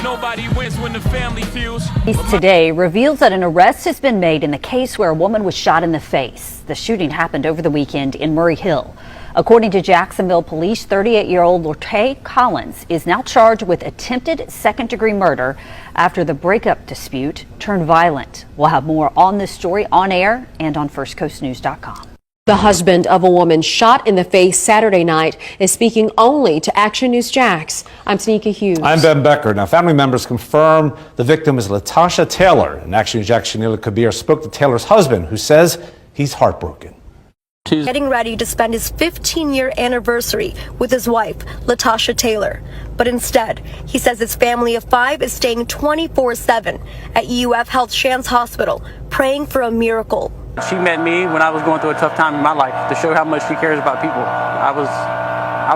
Nobody wins when the family feels. Today reveals that an arrest has been made in the case where a woman was shot in the face. The shooting happened over the weekend in Murray Hill. According to Jacksonville police, 38-year-old Lortae Collins is now charged with attempted second-degree murder after the breakup dispute turned violent. We'll have more on this story on air and on firstcoastnews.com. The husband of a woman shot in the face Saturday night is speaking only to Action News Jax. I'm Tanika Hughes. I'm Ben Becker. Now, family members confirm the victim is Latasha Taylor. And Action News Jax Shanila Kabir spoke to Taylor's husband, who says he's heartbroken. Getting ready to spend his 15-year anniversary with his wife, Latasha Taylor. But instead, he says his family of 5 is staying 24/7 at UF Health Shands Hospital, praying for a miracle. She met me when I was going through a tough time in my life to show how much she cares about people. I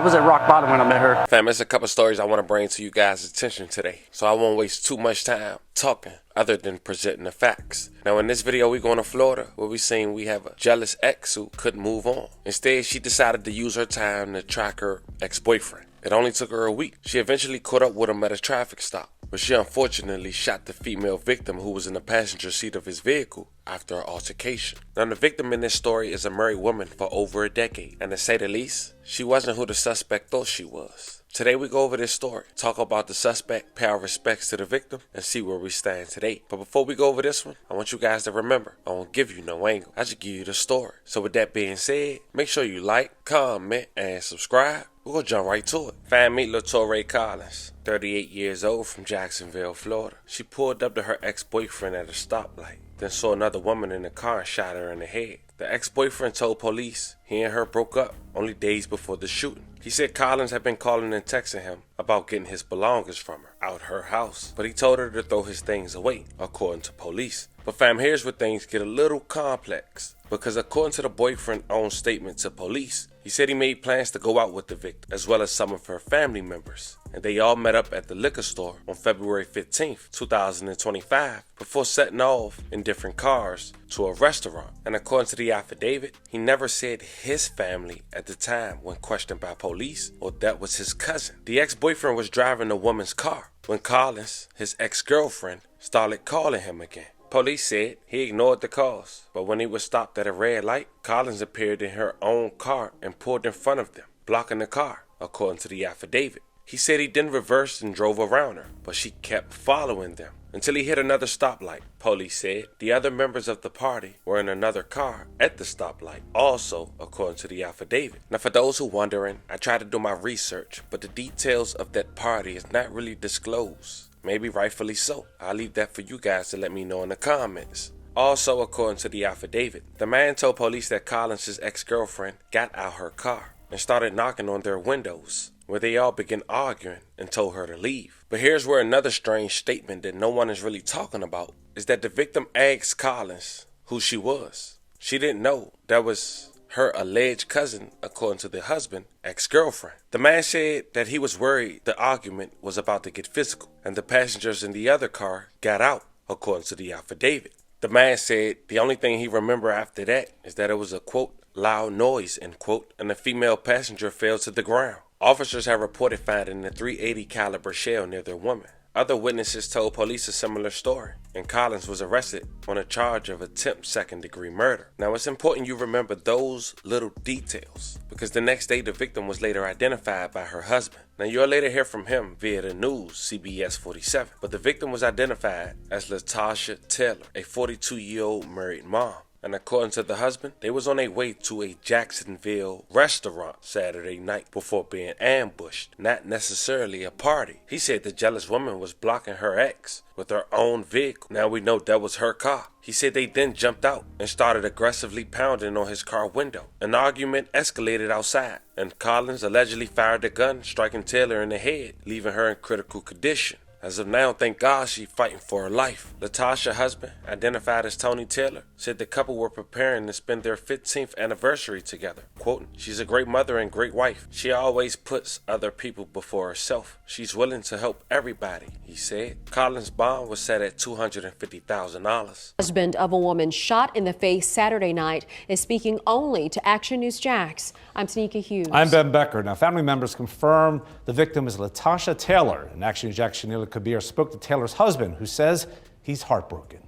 was at rock bottom when I met her. Fam, there's a couple stories I want to bring to you guys' attention today, so I won't waste too much time talking other than presenting the facts. Now, in this video, we're going to Florida, where we seen we have a jealous ex who couldn't move on. Instead, she decided to use her time to track her ex-boyfriend. It only took her a week. She eventually caught up with him at a traffic stop, but she unfortunately shot the female victim who was in the passenger seat of his vehicle after an altercation. Now, the victim in this story is a married woman for over a decade, and to say the least, she wasn't who the suspect thought she was. Today we go over this story, talk about the suspect, pay our respects to the victim, and see where we stand today. But before we go over this one, I want you guys to remember, I won't give you no angle, I just give you the story. So with that being said, make sure you like, comment, and subscribe. We're gonna jump right to it. Fam, meet Lortae Collins, 38 years old, from Jacksonville, Florida. She pulled up to her ex-boyfriend at a stoplight, then saw another woman in the car and shot her in the head. The ex-boyfriend told police he and her broke up only days before the shooting. He said Collins had been calling and texting him about getting his belongings from her out her house, but he told her to throw his things away, according to police. But fam, here's where things get a little complex, because according to the boyfriend's own statement to police, he said he made plans to go out with the victim, as well as some of her family members, and they all met up at the liquor store on February 15th, 2025, before setting off in different cars to a restaurant. And according to the affidavit, he never said his family at the time when questioned by police, or that was his cousin. The ex-boyfriend was driving the woman's car when Collins, his ex-girlfriend, started calling him again. Police said he ignored the calls, but when he was stopped at a red light, Collins appeared in her own car and pulled in front of them, blocking the car, according to the affidavit. He said he then reversed and drove around her, but she kept following them until he hit another stoplight. Police said the other members of the party were in another car at the stoplight, also according to the affidavit. Now, for those who wondering, I tried to do my research, but the details of that party is not really disclosed. Maybe rightfully so. I'll leave that for you guys to let me know in the comments. Also, according to the affidavit, the man told police that Collins' ex-girlfriend got out her car and started knocking on their windows, where they all began arguing and told her to leave. But here's where another strange statement that no one is really talking about is that the victim asked Collins who she was. She didn't know that was her alleged cousin, according to the husband, ex-girlfriend. The man said that he was worried the argument was about to get physical, and the passengers in the other car got out, according to the affidavit. The man said the only thing he remembered after that is that it was a, quote, loud noise, end quote, and the female passenger fell to the ground. Officers have reported finding a .380 caliber shell near their woman. Other witnesses told police a similar story, and Collins was arrested on a charge of attempt second-degree murder. Now, it's important you remember those little details, because the next day the victim was later identified by her husband. Now, you'll later hear from him via the news, CBS 47, but the victim was identified as Latasha Taylor, a 42-year-old married mom. And according to the husband, they was on their way to a Jacksonville restaurant Saturday night before being ambushed, not necessarily a party. He said the jealous woman was blocking her ex with her own vehicle. Now we know that was her car. He said they then jumped out and started aggressively pounding on his car window. An argument escalated outside, and Collins allegedly fired a gun, striking Taylor in the head, leaving her in critical condition. As of now, thank God she's fighting for her life. Latasha's husband, identified as Tony Taylor, said the couple were preparing to spend their 15th anniversary together. Quote, she's a great mother and great wife. She always puts other people before herself. She's willing to help everybody, he said. Collins' bond was set at $250,000. Husband of a woman shot in the face Saturday night is speaking only to Action News Jax. I'm Tanika Hughes. I'm Ben Becker. Now, family members confirm the victim is Latasha Taylor. And Action News Jax Shanila Kabir spoke to Taylor's husband, who says he's heartbroken.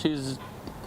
She's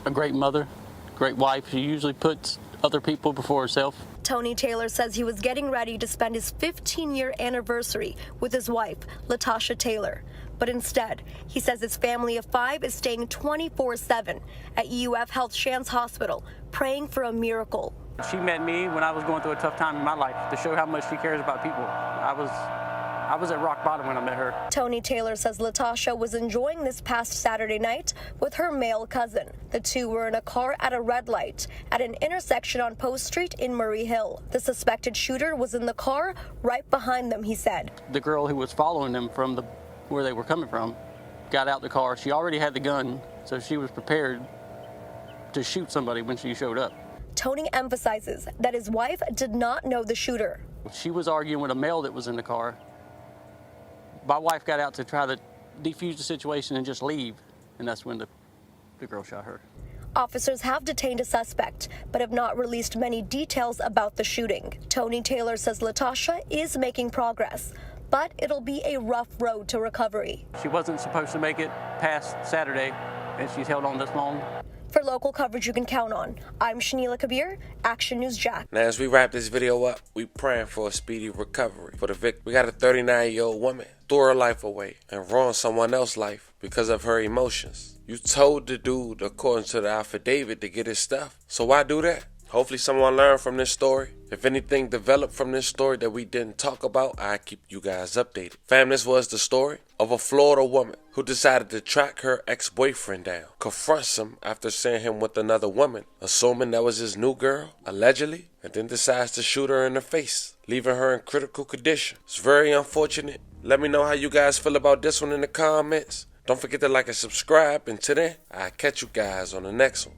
a great mother, great wife. She usually puts other people before herself. Tony Taylor says he was getting ready to spend his 15-year anniversary with his wife, Latasha Taylor. But instead, he says his family of 5 is staying 24/7 at UF Health Shands Hospital, praying for a miracle. She met me when I was going through a tough time in my life to show how much she cares about people. I was at rock bottom when I met her. Tony Taylor says Latasha was enjoying this past Saturday night with her male cousin. The two were in a car at a red light at an intersection on Post Street in Murray Hill. The suspected shooter was in the car right behind them, he said. The girl who was following them from where they were coming from got out the car. She already had the gun, so she was prepared to shoot somebody when she showed up. Tony emphasizes that his wife did not know the shooter. She was arguing with a male that was in the car. My wife got out to try to defuse the situation and just leave, and that's when the girl shot her. Officers have detained a suspect, but have not released many details about the shooting. Tony Taylor says Latasha is making progress, but it'll be a rough road to recovery. She wasn't supposed to make it past Saturday, and she's held on this long. For local coverage you can count on, I'm Shanila Kabir, Action News Jack. Now, as we wrap this video up, we praying for a speedy recovery for the victim. We got a 39-year-old woman threw her life away and ruined someone else's life because of her emotions. You told the dude, according to the affidavit, to get his stuff. So why do that? Hopefully someone learned from this story. If anything developed from this story that we didn't talk about, I'll keep you guys updated. Fam, this was the story of a Florida woman who decided to track her ex-boyfriend down, confronts him after seeing him with another woman, assuming that was his new girl, allegedly, and then decides to shoot her in the face, leaving her in critical condition. It's very unfortunate. Let me know how you guys feel about this one in the comments. Don't forget to like and subscribe, and till then, I'll catch you guys on the next one.